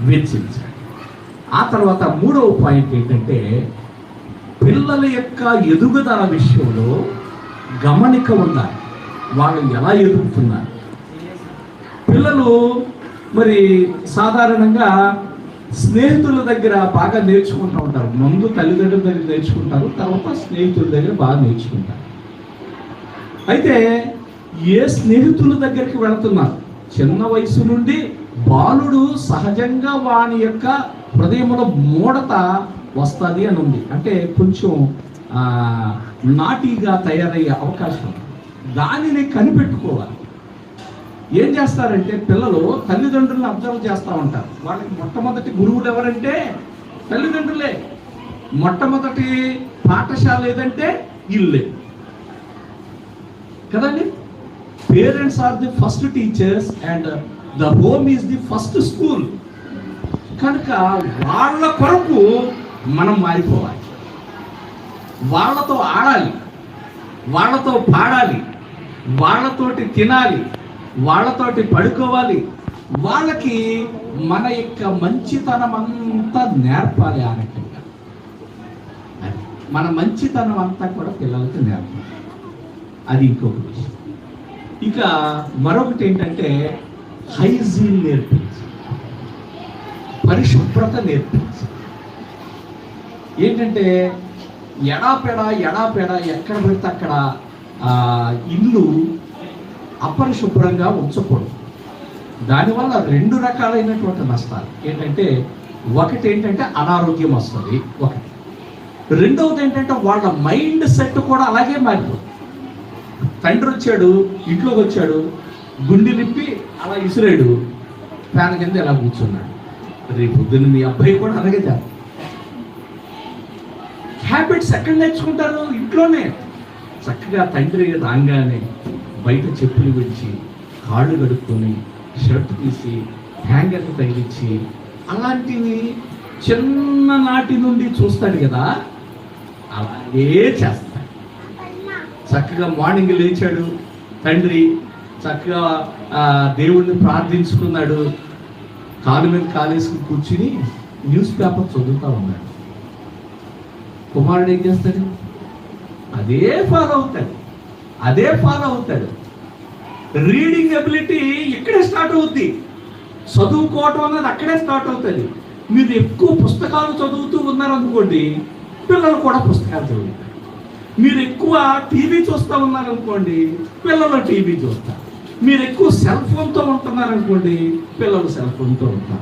వెచ్చించాలి. ఆ తర్వాత మూడవ పాయింట్ ఏంటంటే పిల్లల యొక్క ఎదుగుదల విషయంలో గమనిక ఉండాలి. వాళ్ళు ఎలా ఎదుగుతున్నారు. పిల్లలు మరి సాధారణంగా స్నేహితుల దగ్గర బాగా నేర్చుకుంటూ ఉంటారు. ముందు తల్లిదండ్రుల దగ్గర నేర్చుకుంటారు, తర్వాత స్నేహితుల దగ్గర బాగా నేర్చుకుంటారు. అయితే ఏ స్నేహితుల దగ్గరికి వెళుతున్నారు, చిన్న వయసు నుండి బాలుడు సహజంగా వాని యొక్క హృదయంలో మూఢత వస్తుంది అని ఉంది. అంటే కొంచెం నాటీగా తయారయ్యే అవకాశం, దానిని కనిపెట్టుకోవాలి. ఏం చేస్తారంటే పిల్లలు తల్లిదండ్రులను అబ్జర్వ్ చేస్తూ ఉంటారు. వాళ్ళకి మొట్టమొదటి గురువులు ఎవరంటే తల్లిదండ్రులే. మొట్టమొదటి పాఠశాల ఏదంటే ఇల్లే కదండి. Parents are the first teachers and the home is the first school. కనుక వాళ్ళ కొరకు మనం మారిపోవాలి. వాళ్ళతో ఆడాలి, వాళ్ళతో పాడాలి, వాళ్ళతోటి తినాలి, వాళ్ళతోటి పడుకోవాలి. వాళ్ళకి మన యొక్క మంచితనం అంతా నేర్పాలి. ఆ రకంగా మన మంచితనం అంతా కూడా పిల్లలకి నేర్పాలి. అది ఇంకొక విషయం. ఇక మరొకటి ఏంటంటే హైజీన్ నేర్పించి, పరిశుభ్రత నేర్పించి. ఏంటంటే ఎడాపెడ ఎక్కడ పెడితే అక్కడ ఇల్లు అపరిశుభ్రంగా ఉంచకూడదు. దానివల్ల రెండు రకాలైనటువంటి నష్టాలు ఏంటంటే, ఒకటి ఏంటంటే అనారోగ్యం వస్తుంది, ఒకటి. రెండవది ఏంటంటే వాళ్ళ మైండ్ సెట్ కూడా అలాగే మారిపోతుంది. తండ్రి వచ్చాడు, ఇంట్లోకి వచ్చాడు, గుండె నింపి అలా ఇసిరాడు, ఫ్యాన్ కింద ఎలా కూర్చున్నాడు. రేపు పొద్దున్న మీ అబ్బాయి కూడా అలాగే చేస్తారు. హ్యాబిట్స్ ఎక్కడ నేర్చుకుంటారు? ఇంట్లోనే. చక్కగా తండ్రి రాగానే బయట చెప్పులు విడిచి, కాళ్ళు కడుక్కొని, షర్ట్ తీసి హ్యాంగర్కి తగిలించి, అలాంటివి చిన్ననాటి నుండి చూస్తాడు కదా, అలాగే చేస్తాడు. చక్కగా మార్నింగ్ లేచాడు తండ్రి, చక్కగా దేవుడిని ప్రార్థించుకున్నాడు, కాలు మీద కాలేసుకుని కూర్చుని న్యూస్ పేపర్ చదువుతూ ఉన్నాడు. కుమారుడు ఏం చేస్తాడు? అదే ఫాలో అవుతాడు. రీడింగ్ ఎబిలిటీ ఇక్కడే స్టార్ట్ అవుద్ది. చదువుకోవటం అనేది అక్కడే స్టార్ట్ అవుతుంది. మీరు ఎక్కువ పుస్తకాలు చదువుతూ ఉన్నారనుకోండి, పిల్లలు కూడా పుస్తకాలు చదువుతారు. మీరు ఎక్కువ టీవీ చూస్తూ ఉన్నారనుకోండి, పిల్లలు టీవీ చూస్తారు. మీరు ఎక్కువ సెల్ ఫోన్తో ఉంటున్నారనుకోండి, పిల్లలు సెల్ ఫోన్తో ఉంటారు.